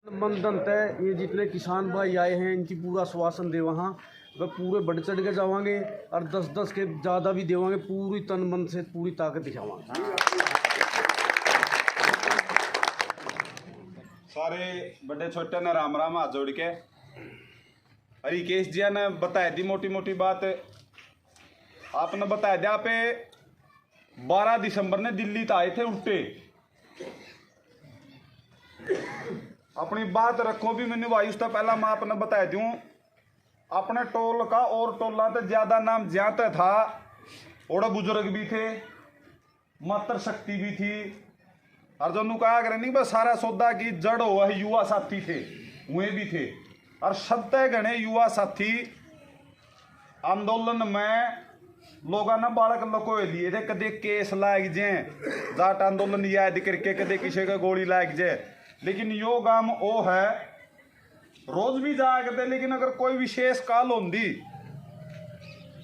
मंदन तय ये जितने किसान भाई आए हैं इनकी पूरा आश्वासन दे वहाँ वह पूरे बढ़ चढ़ के जावांगे और 10-10 के ज़्यादा भी देवांगे, पूरी तन मन से पूरी ताकत दिखावांगे। सारे बड़े छोटे ने राम राम हाथ जोड़ के हरिकेश जी ने बताया दी मोटी मोटी बात। आपने बताया दिया पे 12 दिसंबर ने दिल्ली तो आए थे उल्टे। अपनी बात रखो भी मैंने भाई उसका पहला मैं आपने बताया दूं अपने टोल का और टोला तो ज्यादा नाम ज्यादा था और बुजुर्ग भी थे, मात्र शक्ति भी थी और जो कहा करे नहीं बस सारा सौदा की जड़ हो वह युवा साथी थे, वे भी थे और सत्य गणे युवा साथी आंदोलन में लोगों ने बालक लको लिए थे। कदे केस लाग जाए जाट आंदोलन याद करके कदे किसी का गोली लाग जाए, लेकिन यो गाम ओ है रोज भी जाया करते। लेकिन अगर कोई विशेष काल होंगी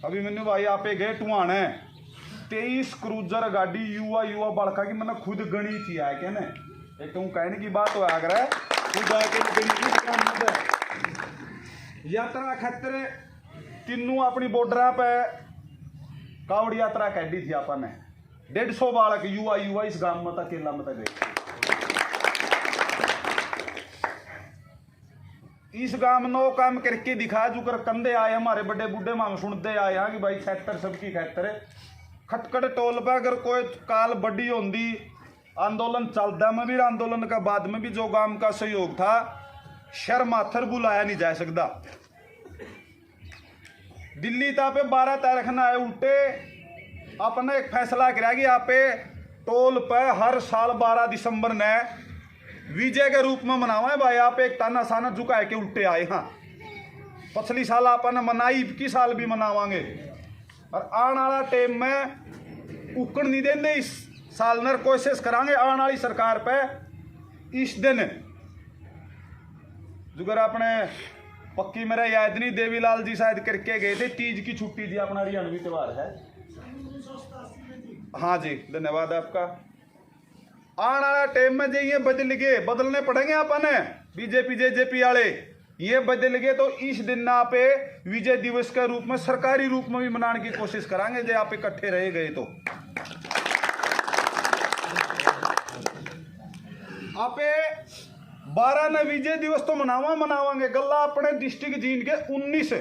अभी मैंने भाई आप गए टुआने 23 क्रूजर गाड़ी युवा बालका की मैंने खुद गणी थी है क्या ने एक तो कहने की बात हो अगर खुद आके यात्रा खतरे तीनों अपनी बॉर्डर पे कावड़ यात्रा कैडी थी आपने 150 बालक युवा इस गांव में अकेला में गए। इस गांव नो काम करके दिखा जुकर कंधे आए हमारे बड़े बूढ़े माम सुनते आए हैं कि भाई खैतर सबकी खैतर खटखट टोल पे अगर कोई काल बड़ी होंगी आंदोलन चलता में भी आंदोलन का बाद में भी जो गांव का सहयोग था शर माथर बुलाया नहीं जा सकता। दिल्ली ता पे 12 तारीख न आए उल्टे अपने एक फैसला किया कि आप टोल पे हर साल 12 दिसंबर ने विजय के रूप में मनावा है भाई। आप एक ताना साना झुका के उल्टे आए। हाँ पिछली साल आपने मनाई की साल भी मनावांगे और आने वाला टाइम में उकड़ नहीं देंगे। इस साल नर कोशिश करांगे आने वाली सरकार पे इस दिन जुगर अपने पक्की मेरा याद नहीं देवीलाल जी शायद करके गए थे तीज की छुट्टी थी अपना हरियाणवी त्यौहार है। हाँ जी धन्यवाद आपका। आने वाला टाइम में जो ये बदलने पड़ेंगे आपने बीजेपी जेजेपी वाले ये बदल गए तो इस दिन ना आप विजय दिवस के रूप में सरकारी रूप में भी मनाने की कोशिश करांगे जो आप इकट्ठे रह गए तो आप 12 न विजय दिवस तो मनावांगे गल्ला अपने डिस्ट्रिक्ट जीन के 19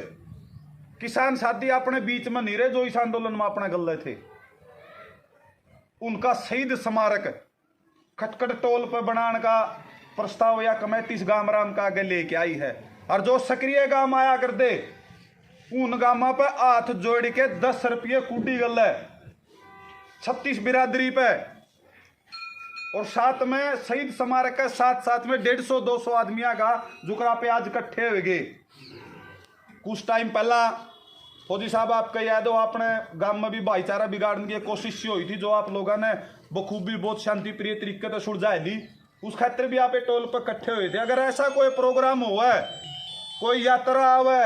किसान साथी अपने बीच में नहीं रहे जो इस आंदोलन में अपने गल्ले थे। उनका शहीद स्मारक खटखट टोल पर बनाने का प्रस्ताव या कमेटी इस गांव राम का आगे लेके आई है और जो सक्रिय गांव आया कर दे उन गांवों पे हाथ जोड़ के 10 रुपये कूटी गल है 36 बिरादरी पे और साथ में शहीद स्मारक के साथ में 150-200 आदमियों का जुकरा पे आज इकट्ठे हो गए। कुछ टाइम पहला फौजी साहब आपका याद हो अपने गांव में भी भाईचारा बिगाड़ने की कोशिश हुई थी जो आप लोगों ने बखूबी बहुत शांति प्रिय तरीके से सुलझा ली। उस खातिर भी आप टोल पर इकट्ठे हुए थे। अगर ऐसा कोई प्रोग्राम हुआ कोई यात्रा आवे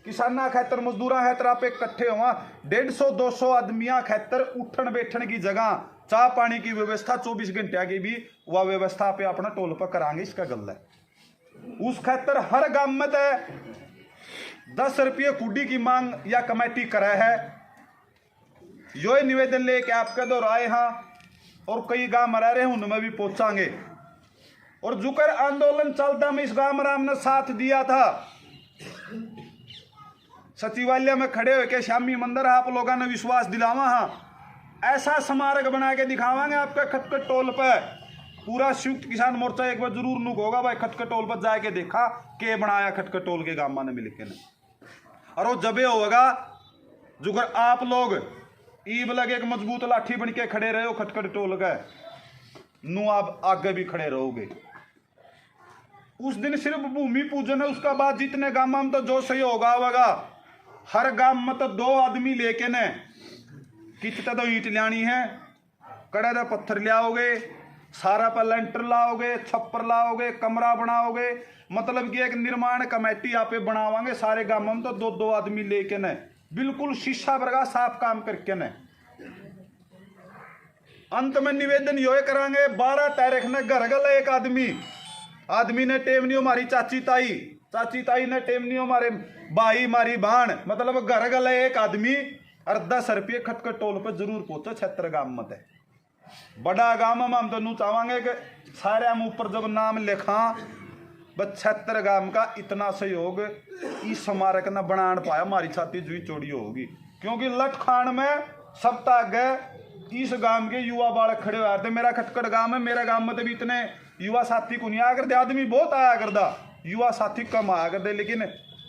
किसाना खातर मजदूरा खातर आप इकट्ठे हुआ 150-200 आदमिया खातर उठन बैठन की जगह चाह पानी की व्यवस्था 24 घंटे की भी वह व्यवस्था आप अपना टोल पर करांगे इसका गल है। उस खातर हर गांव में 10 रुपये कुड्डी की मांग या कमेटी करे है। यो निवेदन लेके आपके दौर आए हैं और कई गांव रह रहे हैं उनमें भी पहुंचांगे। और जुकर आंदोलन चलता में इस गांव राम ने साथ दिया था सचिवालय में खड़े होकर श्यामी मंदिर आप लोगों ने विश्वास दिलावा। हाँ ऐसा स्मारक बना के दिखावांगे आपका खटखट टोल पर। पूरा संयुक्त किसान मोर्चा एक बार जरूर नुक होगा भाई खटखट टोल पर जाके देखा के बनाया खटखट टोल के गांव ने मिलकर ने और वो जबे होगा जुगर आप लोग ईब लगे एक मजबूत लाठी बन के खड़े रहे हो खटखट टोल का नु आप आगे भी खड़े रहोगे। उस दिन सिर्फ भूमि पूजन है उसका बाद जितने गांव में तो जो सही होगा हर गांव में तो 2 आदमी लेके ने कितने तो ईंट लानी है कड़े तो पत्थर लाओगे सारा पर लेंटर लाओगे छप्पर लाओगे कमरा बनाओगे मतलब कि एक निर्माण कमेटी आप बनावांगे सारे गांव में तो 2-2 आदमी लेके ने बिल्कुल शीशा वर्गा साफ काम करके ने। अंत में निवेदन यो करांगे 12 तारीख ने घर गल एक आदमी आदमी ने टेमनियो मारी चाची ताई ने टेमनियो मारे भाई मारी भाण, मतलब घर गले एक आदमी और 10 रुपये खटखट टोल पे जरूर पहुंचो। क्षेत्र गांव मत है बड़ा गांव में हम तो नू चाहेंगे कि सारे हम ऊपर जब नाम लिखा बस क्षेत्र गांव का इतना सहयोग इस स्मारक न बनान पाया, हमारी छाती जुई चोड़ी होगी। क्योंकि लठ खान में सप्ताह गए इस गांव के युवा बालक खड़े हुए थे। मेरा खटखट गांव है, मेरे गांव में तो भी इतने युवा साथी को नहीं आया करते, आदमी बहुत आया करता, युवा साथी कम आया करते। लेकिन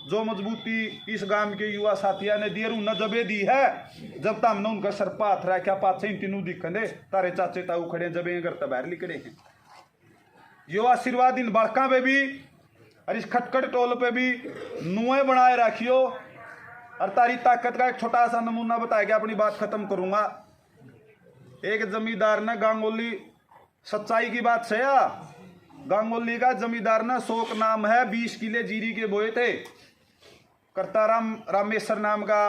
जो मजबूती इस गांव के युवा साथिया ने दी उन्हें जबे दी है, जब तक हमने उनका सर पाथ रहा क्या पाथ से इन दिखे तारे चाचे ताऊ खड़े जबे करते बाहर निकले हैं। यो आशीर्वाद इन बालका पे भी और इस खटखट टोल पे भी नुए बनाए रखियो। और तारी ताकत का एक छोटा सा नमूना बताया गया, अपनी बात खत्म करूंगा। एक जमींदार ने गांगोली, सच्चाई की बात से गांगोली का जमींदार ने शोक नाम है 20 किले जीरी के बोए थे। करताराम रामेश्वर नाम का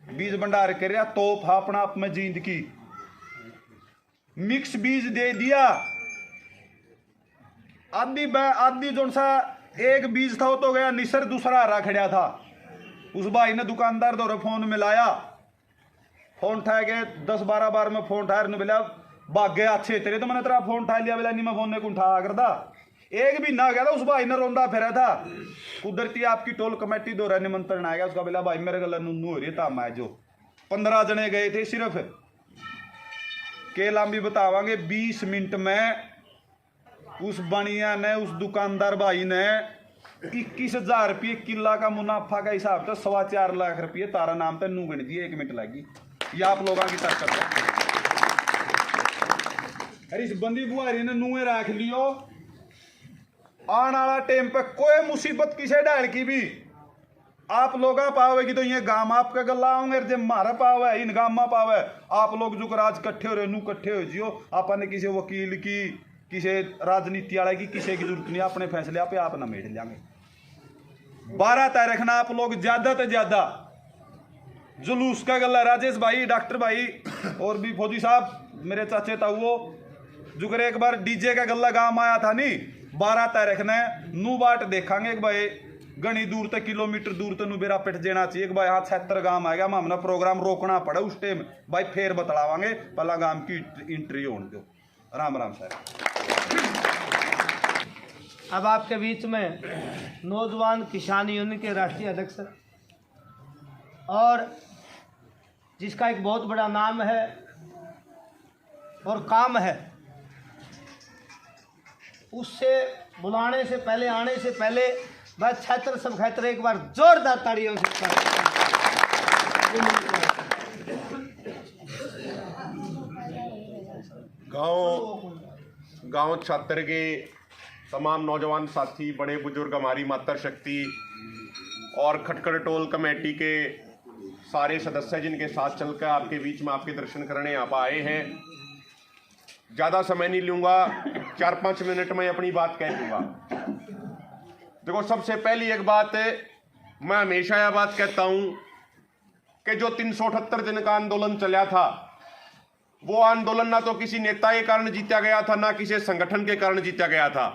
बीज भंडार कर तोप अपना आप में जींद की मिक्स बीज दे दिया। आदि जो सा एक बीज था वो तो गया निसर, दूसरा हरा खड़ा था। उस भाई ने दुकानदार दौरे फोन मिलाया, फोन उठा के 10-12 बार में फोन उठाया, बोला भाग गया अच्छे तेरे, तो मैंने तेरा फोन उठा लिया, बोला नहीं मैं फोन ने उठा करता। एक भी ना गया था, उस भाई ने रोंदा फिरा था। कुदरती आपकी टोल कमेटी दौरा निमंत्रण आ गया, उसका बोला भाई मेरे गला नुनू हो रही था। मैं जो 15 जने गए थे सिर्फ, केलाम भी बतावांगे 20 मिनट में उस बनिया ने, उस दुकानदार भाई ने 21,000 रुपये किला का मुनाफा का हिसाब था 4.25 लाख रुपये तारा नाम पे नू गण दिए। 1 मिनट लगी। ये आप लोगों की ताकत है। अरे इस बंदी बुआरी ने नुए रख लियो, आने वाला टाइम पे कोई मुसीबत किसे डाल की भी आप लोग पावेगी तो ये गांव आपका गला होंगे, जब मारा पावे इन गांव में पावे आप लोग जो आज कट्ठे हो रहे नू कट्ठे हो जियो। आपने किसी वकील की, किसी राजनीति वाले की, किसी की जरूरत नहीं, अपने फैसले आप ना मेड़ लेंगे। 12 तारीख ना आप लोग ज्यादा से ज्यादा जुलूस का गला, राजेश भाई, डॉक्टर भाई और भी फौजी साहब मेरे चाचे ताऊ जुगर एक बार डीजे का गला गांव आया था नहीं, 12 तारीख ने नू बाट देखांगे एक भाई घनी दूर तक किलोमीटर दूर तक बेरा पिट देना चाहिए। एक भाई यहाँ 76 गांव आएगा, हमने प्रोग्राम रोकना पड़ा उस टाइम भाई, फिर बतलावांगे पहला गांव की एंट्री होने दो। राम राम सर। अब आपके बीच में नौजवान किसान यूनियन के राष्ट्रीय अध्यक्ष और जिसका एक बहुत बड़ा नाम है और काम है, उससे बुलाने से पहले, आने से पहले बस छात्र सब खातर एक बार जोरदार ताड़ियों से गांव छात्र के तमाम नौजवान साथी, बड़े बुजुर्ग, हमारी मातर शक्ति और खटखट टोल कमेटी के सारे सदस्य जिनके साथ चलकर आपके बीच में आपके दर्शन करने आप आए हैं। ज़्यादा समय नहीं लूँगा, 4-5 मिनट में अपनी बात कह दूँगा। देखो, सबसे पहली एक बात है, मैं हमेशा यह बात कहता हूँ कि जो 378 दिन का आंदोलन चला था, वो आंदोलन ना तो किसी नेता के कारण जीता गया था, ना किसी संगठन के कारण जीता गया था।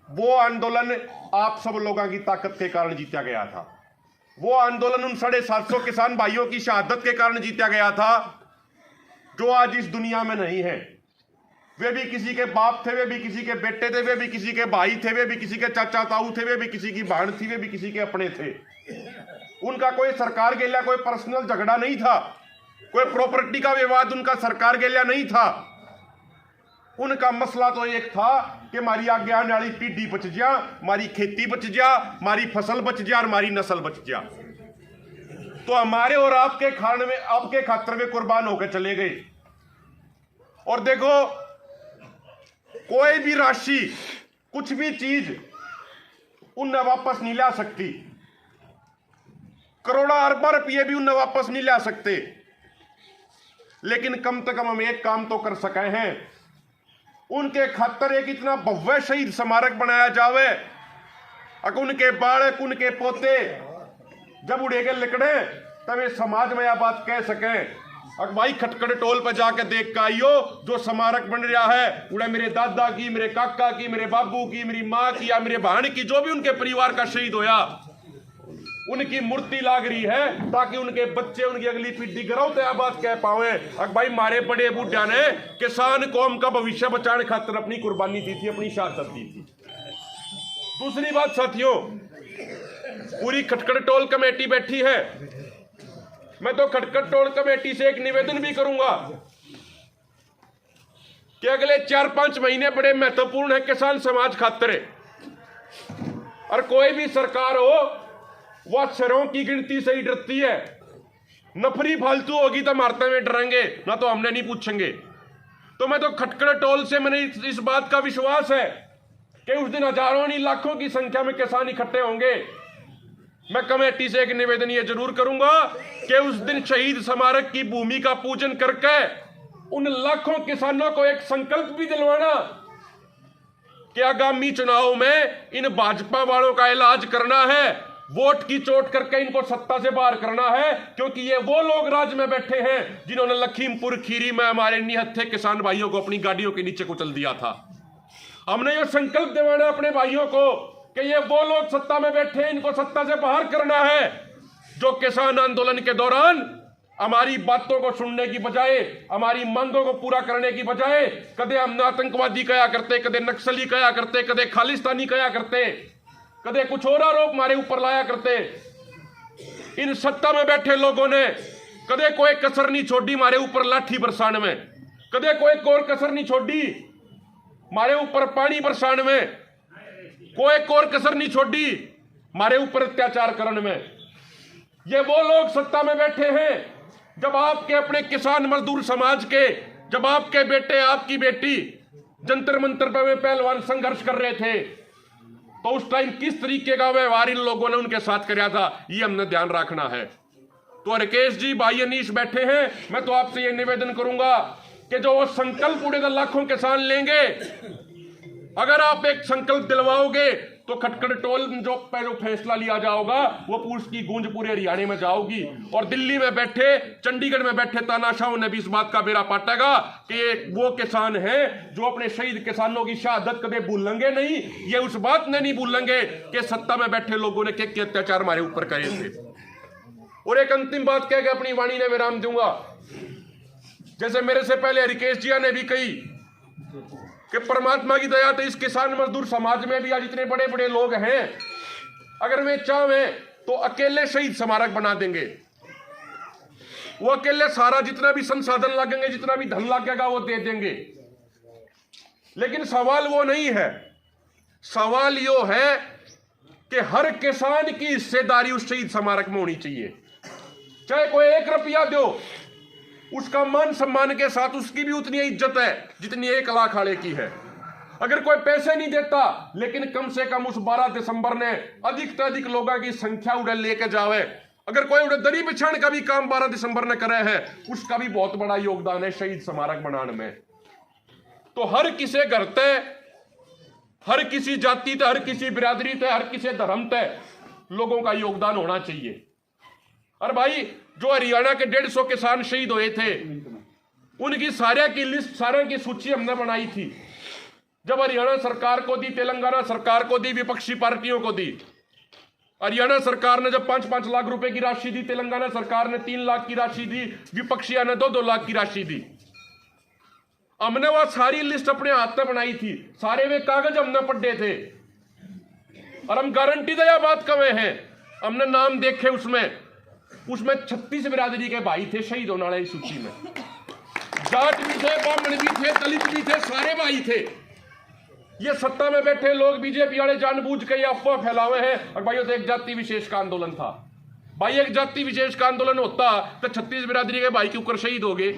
वो आंदोलन आप सब लोगों की ताकत के कारण जीता गया था। वो आंदोलन उन 750 किसान भाइयों की शहादत के कारण जीता गया था जो आज इस दुनिया में नहीं है। वे भी किसी के बाप थे, वे भी किसी के बेटे थे, वे भी किसी के भाई थे, वे भी किसी के चाचा ताऊ थे, वे भी किसी की बहन थी, वे भी किसी के अपने थे। उनका कोई सरकार के लिए कोई पर्सनल झगड़ा नहीं था, कोई प्रॉपर्टी का विवाद उनका सरकार के लिए नहीं था। उनका मसला तो एक था कि हमारी आगे आने वाली पीढ़ी बच जा, हमारी खेती बच जा, हमारी फसल बच जा और हमारी नस्ल बच जा। तो हमारे और आपके खाने में, आपके खातर में कुर्बान होकर चले गए। और देखो, कोई भी राशि, कुछ भी चीज उन्हें वापस नहीं ला सकती। करोड़ों अरबों रुपये भी उन्हें वापस नहीं ला सकते। लेकिन कम से कम हम एक काम तो कर सके हैं, उनके खातर एक इतना भव्य शहीद स्मारक बनाया जावे, अगर उनके बालक, उनके पोते जब उड़े के लिकड़े तब ये समाज में यह बात कह सकें अब भाई खटखड़ टोल पर जाके देख के आइयो जो स्मारक बन रहा है, उड़े मेरे दादा की, मेरे काका की, मेरे बाबू की, मेरी माँ की या मेरे बहन की, जो भी उनके परिवार का शहीद होया, उनकी मूर्ति लाग रही है ताकि उनके बच्चे, उनकी अगली पीढ़ी गर्व से बात कह पावे। अब भाई मारे बड़े बूढ़ा ने किसान कौम का भविष्य बचाने खातिर अपनी कुर्बानी दी थी, अपनी शहादत दी थी। दूसरी बात साथियों, पूरी खटखड़ टोल कमेटी बैठी है। मैं तो खटखड़ टोल कमेटी से एक निवेदन भी करूंगा कि अगले 4-5 महीने बड़े महत्वपूर्ण है किसान समाज खातिर। और कोई भी सरकार हो वह शरों की गिनती से ही डरती है। नफरी फालतू होगी तो मारते में डरेंगे, ना तो हमने नहीं पूछेंगे। तो मैं तो खटखड़ टोल से मैंने इस बात का विश्वास है कि उस दिन हजारों नहीं लाखों की संख्या में किसान इकट्ठे होंगे। मैं कमेटी से एक निवेदन ये जरूर करूंगा कि उस दिन शहीद स्मारक की भूमि का पूजन करके उन लाखों किसानों को एक संकल्प भी दिलवाना कि आगामी चुनाव में इन भाजपा वालों का इलाज करना है, वोट की चोट करके इनको सत्ता से बाहर करना है। क्योंकि ये वो लोग राज में बैठे हैं जिन्होंने लखीमपुर खीरी में हमारे निहत्थे किसान भाइयों को अपनी गाड़ियों के नीचे कुचल दिया था। हमने ये संकल्प दिलाना अपने भाइयों को कि ये वो लोग सत्ता में बैठे हैं, इनको सत्ता से बाहर करना है, जो किसान आंदोलन के दौरान हमारी बातों को सुनने की बजाय, हमारी मांगों को पूरा करने की बजाय कदे हम आतंकवादी कहा करते, कदे नक्सली कहा करते, कदे खालिस्तानी कहा करते, कदे कुछ और आरोप हमारे ऊपर लाया करते। इन सत्ता में बैठे लोगों ने कदे कोई कसर नहीं छोड़ी हमारे ऊपर लाठी बरसाने में, कदे कोई और कसर नहीं छोड़ी हमारे ऊपर पानी बरसाने में, कोई और कसर नहीं छोड़ी हमारे ऊपर अत्याचार करने में। ये वो लोग सत्ता में बैठे हैं जब आपके अपने किसान मजदूर समाज के, जब आपके बेटे, आपकी बेटी जंतर मंतर पर वे पहलवान संघर्ष कर रहे थे, तो उस टाइम किस तरीके का व्यवहार इन लोगों ने उनके साथ किया था, ये हमने ध्यान रखना है। तो राकेश जी, भाई अनीश बैठे हैं, मैं तो आपसे ये निवेदन करूंगा कि जो वो संकल्प उड़ेगा लाखों किसान लेंगे, अगर आप एक संकल्प दिलवाओगे तो खटखड़ टोल जो फैसला लिया जाओगा वो उसकी गूंज पूरे हरियाणा में जाओगी। और दिल्ली में बैठे, चंडीगढ़ में बैठे तानाशाहों ने भी इस बात का बेड़ा पाटेगा कि ये वो किसान हैं जो अपने शहीद किसानों की शहादत कभी भूलेंगे नहीं। ये उस बात ने नहीं भूलेंगे कि सत्ता में बैठे लोगों ने क्या अत्याचार हमारे ऊपर करे थे। और एक अंतिम बात कह के अपनी वाणी ने विराम दूंगा। जैसे मेरे से पहले राकेश जी ने भी कही कि परमात्मा की दया तो इस किसान मजदूर समाज में भी आज इतने बड़े बड़े लोग हैं, अगर वे चाहें तो अकेले शहीद स्मारक बना देंगे। वो अकेले सारा जितना भी संसाधन लगेंगे, जितना भी धन लगेगा वो दे देंगे। लेकिन सवाल वो नहीं है, सवाल यो है कि हर किसान की हिस्सेदारी उस शहीद स्मारक में होनी चाहिए। चाहे कोई 1 रुपया दो, उसका मान सम्मान के साथ उसकी भी उतनी इज्जत है जितनी 1 लाख वाले की है। अगर कोई पैसे नहीं देता, लेकिन कम से कम उस 12 दिसंबर ने अधिक से अधिक लोगों की संख्या उड़े लेके जावे। अगर कोई उड़े दरी बिछाने का भी काम 12 दिसंबर ने करे है, उसका भी बहुत बड़ा योगदान है शहीद स्मारक बनाने में। तो हर किसी घर तय, हर किसी जाति तय, हर किसी बिरादरी तय, हर किसी धर्म तय लोगों का योगदान होना चाहिए। और भाई जो हरियाणा के 150 किसान शहीद हुए थे, उनकी सारे की लिस्ट, सारे की सूची हमने बनाई थी। जब हरियाणा सरकार को दी, तेलंगाना सरकार को दी, विपक्षी पार्टियों को दी। हरियाणा सरकार ने जब 5-5 लाख रुपए की राशि दी, तेलंगाना सरकार ने 3 लाख की राशि दी, विपक्षियों ने 2-2 लाख की राशि दी। हमने वह सारी लिस्ट अपने हाथ में बनाई थी, सारे वे कागज हमने पढ़े थे। और हम गारंटी दे बात कवे हैं, हमने नाम देखे उसमें 36 बिरादरी के भाई थे शहीद होने वाले सूची में। जाट भी थे, ब्राह्मण भी थे, दलित भी थे, सारे भाई थे। ये सत्ता में बैठे लोग बीजेपी वाले जानबूझ के ये अफवाह फैलावे हैं। और भाइयों, तो एक जाति विशेष का आंदोलन था। भाई एक जाति विशेष का आंदोलन होता तो 36 बिरादरी के भाई के ऊपर शहीद हो गए।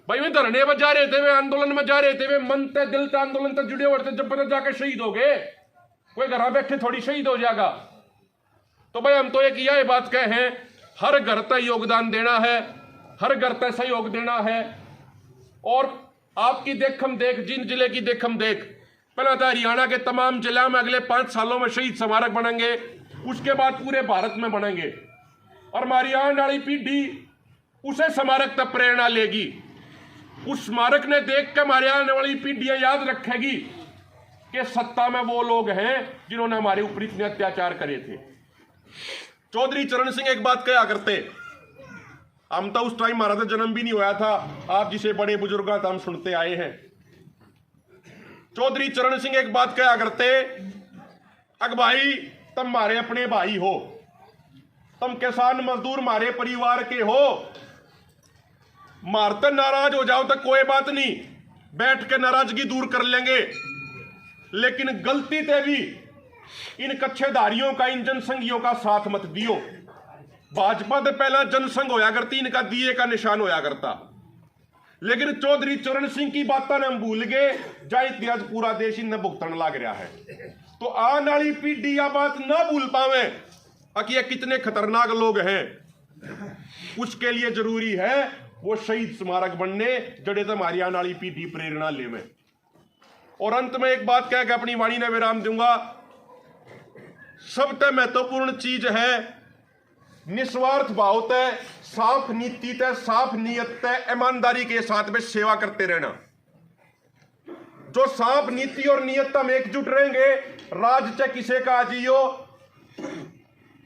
भाई वे धरने पर जा रहे थे, वे आंदोलन में जा रहे थे, वे मन ते दिल ते आंदोलन तक जुड़े हुए थे, जब पता जाकर शहीद हो गए। कोई घर बैठे थोड़ी शहीद हो जाएगा। तो भाई हम तो एक यह बात कहे हैं, हर घर तक योगदान देना है, हर घर तक सहयोग देना है। और आपकी देखम देख, जिन जिले की देखम देख, पहला था हरियाणा के तमाम जिला में अगले 5 सालों में शहीद स्मारक बनेंगे, उसके बाद पूरे भारत में बनेंगे। और हमारी आने वाली पीढ़ी उसे स्मारक तक प्रेरणा लेगी। उस स्मारक ने देख के हमारे आने वाली पीढ़ियां याद रखेगी कि सत्ता में वो लोग हैं जिन्होंने हमारे ऊपर इतने अत्याचार करे थे। चौधरी चरण सिंह एक बात कहा करते, हम तो उस टाइम हमारा तो जन्म भी नहीं हुआ था, आप जिसे बड़े बुजुर्ग हम सुनते आए हैं। चौधरी चरण सिंह एक बात कहा करते, अग भाई तुम हमारे अपने भाई हो, तुम किसान मजदूर हमारे परिवार के हो, मारते नाराज हो जाओ तो कोई बात नहीं, बैठ के नाराजगी दूर कर लेंगे, लेकिन गलती ते भी इन कच्छेदारियों का, इन जनसंघियों का साथ मत दियो। भाजपा तो पहला जनसंघ होया करती, इनका दिए का निशान होया करता, लेकिन चौधरी चरण सिंह की बात ने हम भूल गए, जा इतिहास पूरा देश इन्हें भुगतन लग रहा है। तो आने वाली पीढ़ी यह बात ना भूल पावे कि ये कितने खतरनाक लोग हैं। उसके लिए जरूरी है वो शहीद स्मारक बनने, जड़े तो हमारी आने वाली पीढ़ी प्रेरणा ले में। और अंत में एक बात कह के अपनी वाणी ने विराम दूंगा, सबसे महत्वपूर्ण चीज है निस्वार्थ भाव तय, साफ नीति तय, साफ नियत तय, ईमानदारी के साथ में सेवा करते रहना। जो साफ नीति और नियत हम एकजुट रहेंगे, राज चाहे किसे का आजियो,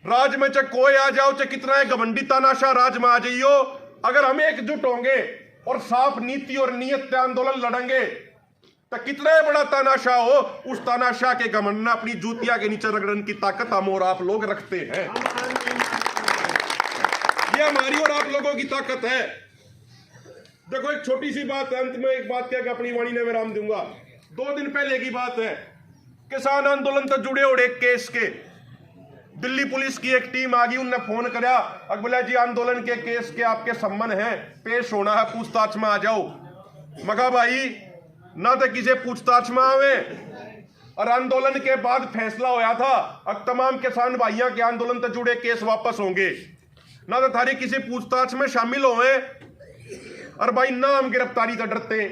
राज में चाहे कोई आ जाओ, चाहे कितना है घमंडी तानाशाह राज में आ जाइयो, अगर हम एकजुट होंगे और साफ नीति और नियत से आंदोलन लड़ेंगे तो कितना बड़ा तानाशाह हो, उस तानाशाह के घमंड अपनी जूतिया के नीचे रगड़ने की ताकत हम और आप लोग रखते हैं। यह हमारी और आप लोगों की ताकत है। देखो एक छोटी सी बात है, अंत में एक बात कह अपनी वाणी ने विराम दूंगा। 2 दिन पहले की बात है, किसान आंदोलन से जुड़े और एक केस के दिल्ली पुलिस की एक टीम आ गई, उनने फोन कराया, अकबला जी आंदोलन के केस के आपके सम्मन है, पेश होना है, पूछताछ में आ जाओ। मगा भाई ना तो किसी पूछताछ में आवे, और आंदोलन के बाद फैसला होया था अब तमाम किसान भाइयों के आंदोलन से जुड़े केस वापस होंगे, ना तो थारी किसी पूछताछ में शामिल होवे, और भाई ना हम गिरफ्तारी से डरते।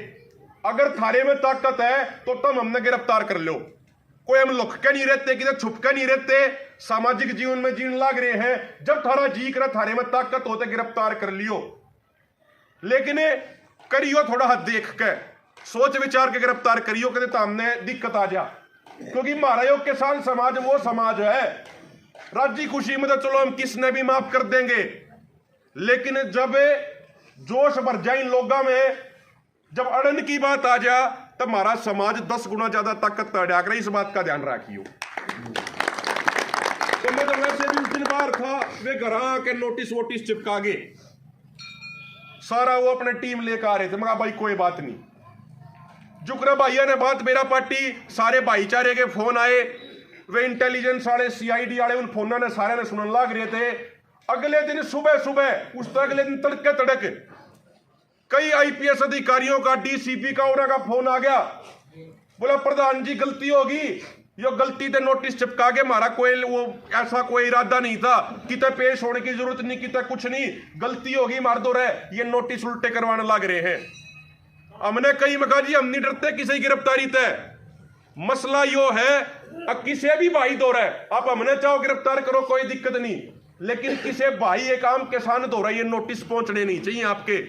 अगर थारे में ताकत है तो तुम हमने गिरफ्तार कर लो, कोई हम लुक के नहीं रहते, किधर छुप के नहीं रहते, सामाजिक जीवन में जीवन लाग रहे हैं। जब थारा जी कर थारे में ताकत होते गिरफ्तार कर लियो, लेकिन करियो थोड़ा हाथ देख के, सोच विचार के गिरफ्तार करियो, कहते तो हमने दिक्कत आ जा। क्योंकि हमारा यो किसान समाज वो समाज है, राज्य खुशी में तो चलो हम किसने भी माफ कर देंगे, लेकिन जब जोश भर जाए इन लोगों में, जब अड़न की बात आ जा, तब हमारा समाज 10 गुना ज्यादा ताकत पैदा करे, इस बात का ध्यान रखियो। तो मैं तो वैसे भी उस दिन बाहर था, वे घर आके नोटिस वोटिस चिपका गए, सारा वो अपने टीम लेकर आ रहे थे। मगर भाई कोई बात नहीं, जुकरा भाइया ने बात मेरा पार्टी, सारे भाईचारे के फोन आए, वे इंटेलिजेंस वाले CID वाले उन फोन ने सारे ने सुनने लग रहे थे। अगले दिन सुबह सुबह, उस अगले दिन तड़के तड़के कई IPS अधिकारियों का, DCP का, उनका फोन आ गया, बोला प्रधान जी गलती होगी, यो गलती से नोटिस चिपका के, हमारा कोई वो ऐसा कोई इरादा नहीं था, किते पेश होने की जरूरत नहीं, किते कुछ नहीं, गलती होगी मार दो रहे, ये नोटिस उल्टे करवाने लग रहे हैं। हमने कई मका जी हम नहीं डरते किसी गिरफ्तारी तय, मसला यो है अब किसी भी भाई दो रहे, आप हमने चाहो गिरफ्तार करो कोई दिक्कत नहीं, लेकिन किसी भाई एक आम किसान दो रहा, ये नोटिस पहुंचने नहीं चाहिए आपके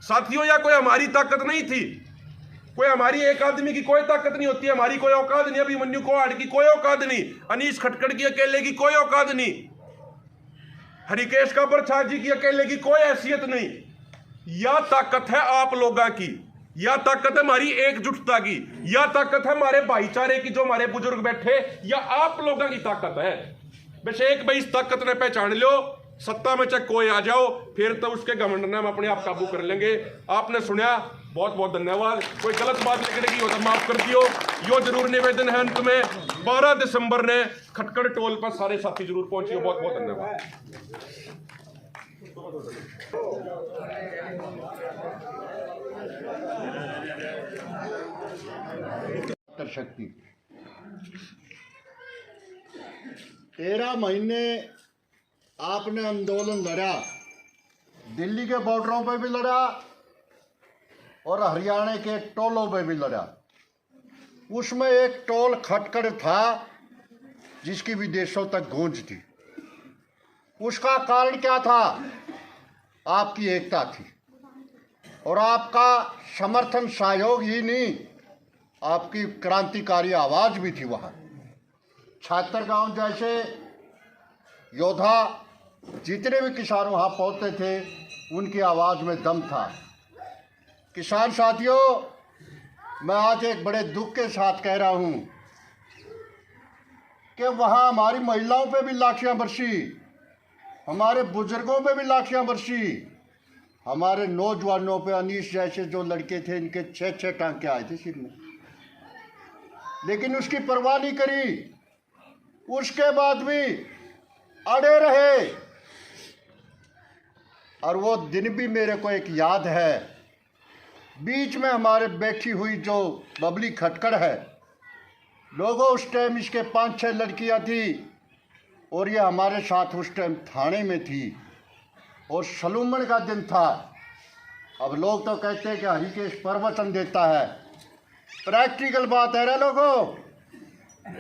साथियों। या कोई हमारी ताकत नहीं थी, कोई हमारी एक आदमी की कोई ताकत नहीं होती, हमारी कोई औकात नहीं, अभिमन्यु कोहाड़ की कोई औकात नहीं, अनीश खटकड़ की अकेले की कोई औकात नहीं, हरिकेश का प्रसाद जी की अकेले की कोई हैसियत नहीं। यह ताकत है आप लोगों की, यह ताकत है हमारी एकजुटता की, यह ताकत है हमारे भाईचारे की, जो हमारे बुजुर्ग बैठे, यह आप लोगों की ताकत है। बस एक भाई इस ताकत ने पहचान लो, सत्ता में चाहे कोई आ जाओ, फिर तो उसके घमंड में हम अपने आप काबू कर लेंगे। आपने सुना, बहुत बहुत धन्यवाद। कोई गलत बात निकलेगी हो तो माफ कर दियो। यो जरूर निवेदन है अंत में, 12 दिसंबर ने खटकड़ टोल पर सारे साथी जरूर पहुंचिए। बहुत बहुत धन्यवाद। शक्ति 13 महीने आपने आंदोलन लड़ा, दिल्ली के बॉर्डरों पे भी लड़ा और हरियाणा के टोलों पे भी लड़ा। उसमें एक टोल खटकड़ था जिसकी विदेशों तक गूंज थी। उसका कारण क्या था? आपकी एकता थी और आपका समर्थन सहयोग ही नहीं, आपकी क्रांतिकारी आवाज़ भी थी वहाँ। छात्र गांव जैसे योद्धा जितने भी किसान वहाँ पहुँचते थे, उनकी आवाज़ में दम था। किसान साथियों, मैं आज एक बड़े दुख के साथ कह रहा हूँ कि वहाँ हमारी महिलाओं पे भी लाठियाँ बरसी, हमारे बुजुर्गों पे भी लाठियाँ बरसी, हमारे नौजवानों पे, अनीस जैसे जो लड़के थे, इनके 6-6 टांके आए थे सिर में, लेकिन उसकी परवाह नहीं करी। उसके बाद भी अड़े रहे। और वो दिन भी मेरे को एक याद है, बीच में हमारे बैठी हुई जो बबली खटकड़ है, लोगों उस टाइम इसके 5-6 लड़कियां थी और ये हमारे साथ उस टाइम थाने में थी और सलूमन का दिन था। अब लोग तो कहते हैं कि हरिकेश प्रवचन देता है, प्रैक्टिकल बात है रे लोगों,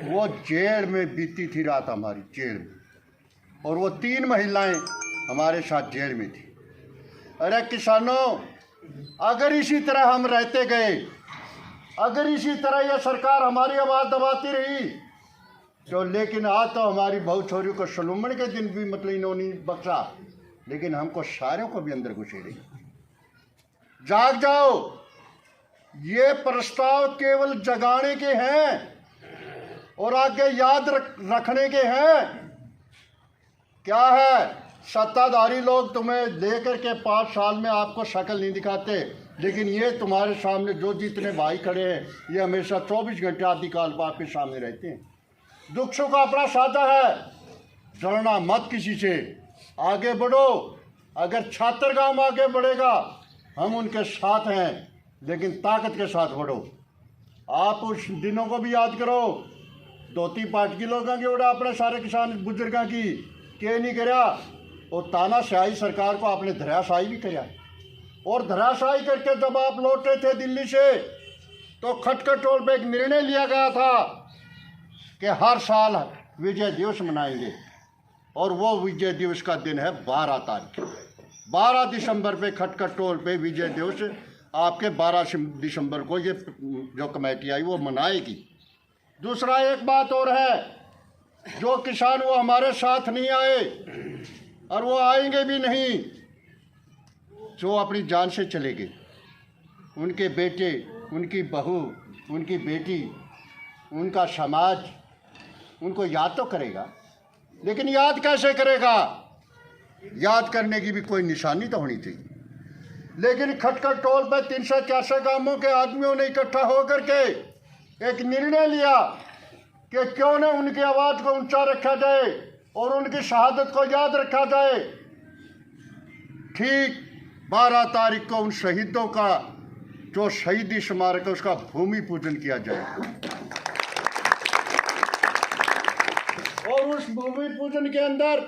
वो जेल में बीती थी रात हमारी, जेल में, और वो 3 महिलाएं हमारे साथ जेल में थी। अरे किसानों, अगर इसी तरह हम रहते गए, अगर इसी तरह यह सरकार हमारी आवाज़ दबाती रही तो, लेकिन आज तो हमारी बहू छोरी को सलूमन के दिन भी मतलब इन्होंने बख्शा, लेकिन हमको सारों को भी अंदर घुसेड़ी। जाग जाओ, ये प्रस्ताव केवल जगाने के हैं और आगे याद रखने के हैं। क्या है, सत्ताधारी लोग तुम्हें लेकर के 5 साल में आपको शक्ल नहीं दिखाते, लेकिन ये तुम्हारे सामने जो जितने भाई खड़े हैं, ये हमेशा 24 घंटे आदि काल पर आपके सामने रहते हैं। दुख सुख अपना साझा है, जलना मत किसी से, आगे बढ़ो। अगर छात्र गांव आगे बढ़ेगा, हम उनके साथ हैं, लेकिन ताकत के साथ बढ़ो। आप उस दिनों को भी याद करो, धोती पाटकी लोगों की उड़ा अपने सारे किसान बुजुर्गों की के नहीं कराया, और तानाशाही सरकार को आपने धराशाही भी कराया। और धराशाही करके जब आप लौटे थे दिल्ली से, तो खटकड़ टोल पे एक निर्णय लिया गया था कि हर साल विजय दिवस मनाएंगे, और वो विजय दिवस का दिन है 12 तारीख। 12 दिसंबर पे खटकड़ टोल पे विजय दिवस आपके 12 दिसंबर को ये जो कमेटी आई वो मनाएगी। दूसरा एक बात और है, जो किसान वो हमारे साथ नहीं आए और वो आएंगे भी नहीं, जो अपनी जान से चले गए, उनके बेटे, उनकी बहू, उनकी बेटी, उनका समाज उनको याद तो करेगा, लेकिन याद कैसे करेगा? याद करने की भी कोई निशानी तो होनी चाहिए। लेकिन खटकड़ टोल पर 364 गांवों के आदमियों ने इकट्ठा होकर के एक निर्णय लिया कि क्यों न उनकी आवाज़ को ऊंचा रखा जाए और उनकी शहादत को याद रखा जाए। ठीक 12 तारीख को उन शहीदों का जो शहीदी स्मारक है उसका भूमि पूजन किया जाए, और उस भूमि पूजन के अंदर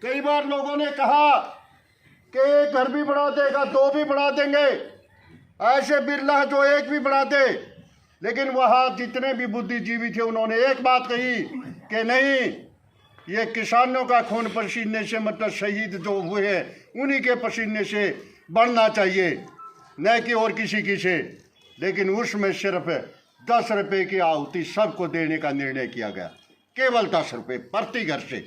कई बार लोगों ने कहा कि एक घर भी बना देगा, 2 भी बना देंगे, ऐसे बिरला है जो 1 भी बना दे। लेकिन वहाँ जितने भी बुद्धिजीवी थे उन्होंने एक बात कही कि नहीं, ये किसानों का खून पसीने से, मतलब शहीद जो हुए हैं उन्हीं के पसीने से बढ़ना चाहिए, न कि और किसी की से। लेकिन उसमें सिर्फ 10 रुपये की आहुति सबको देने का निर्णय किया गया, केवल 10 रुपये प्रति घर से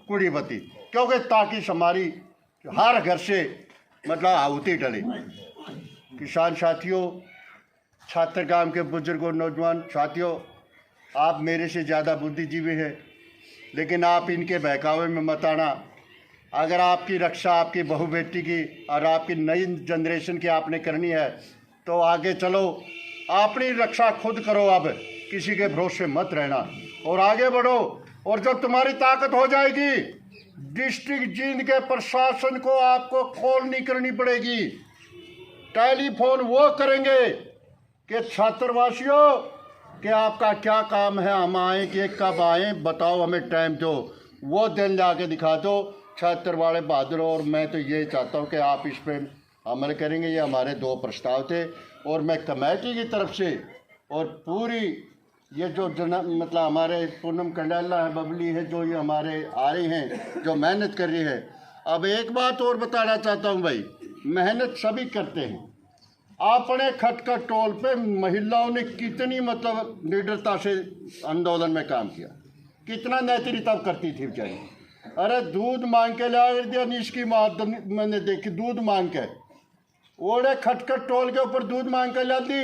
कुड़ीबती, क्योंकि ताकि हमारी हर घर से मतलब आहुति डले। किसान साथियों, छात्र गांव के बुजुर्गों, नौजवान साथियों, आप मेरे से ज़्यादा बुद्धिजीवी हैं, लेकिन आप इनके बहकावे में मत आना। अगर आपकी रक्षा आपकी बहू बेटी की और आपकी नई जनरेशन की आपने करनी है तो आगे चलो, अपनी रक्षा खुद करो। अब किसी के भरोसे मत रहना और आगे बढ़ो। और जब तुम्हारी ताकत हो जाएगी, डिस्ट्रिक्ट जींद के प्रशासन को आपको कॉल नहीं करनी पड़ेगी, टेलीफोन वो करेंगे कि छात्रवासियों कि आपका क्या काम है, हम आएँ कि कब आएँ, बताओ हमें टाइम दो। वो दिन लाके दिखा दो छात्र वाले बहादुर। और मैं तो ये चाहता हूँ कि आप इस पर अमल करेंगे। ये हमारे 2 प्रस्ताव थे और मैं कमेटी की तरफ से और पूरी ये जो मतलब हमारे पूनम कंडाला है, बबली है, जो ये हमारे आ रही हैं, जो मेहनत कर रही है, अब एक बात और बताना चाहता हूँ भाई, मेहनत सभी करते हैं। अपने खटखट टोल पे महिलाओं ने कितनी मतलब निडरता से आंदोलन में काम किया, कितना नेतृत्व करती थी बेचारी। अरे दूध मांग के ला दिया, इसकी मैंने देखी दूध मांग के ओढ़े खटखट टोल के ऊपर दूध मांग के ला दी,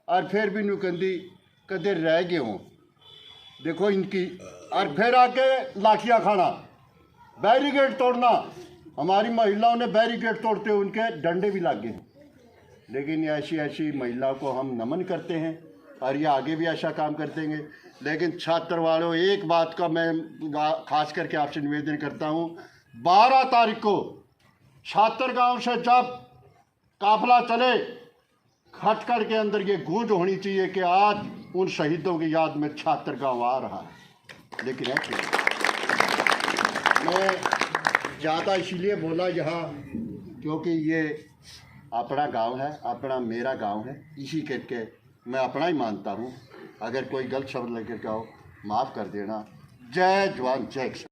और फिर भी नुकंदी कदे रह गए हों देखो इनकी। और फिर आके लाठियाँ खाना, बैरिकेड तोड़ना, हमारी महिलाओं ने बैरिकेड तोड़ते हुए उनके डंडे भी लग गए। लेकिन ऐसी ऐसी महिलाओं को हम नमन करते हैं और ये आगे भी ऐसा काम कर देंगे। लेकिन छात्र वालों, एक बात का मैं खास करके आपसे निवेदन करता हूँ, 12 तारीख को छात्र गांव से जब काफिला चले, खटखट के अंदर ये गूंज होनी चाहिए कि आज उन शहीदों की याद में छात्र गांव आ रहा है। लेकिन है कि मैं ज़्यादा इसलिए बोला यहाँ क्योंकि ये अपना गांव है, अपना मेरा गांव है, इसी करके मैं अपना ही मानता हूँ। अगर कोई गलत शब्द लेकर के आओ माफ़ कर देना। जय जवान जय किसान।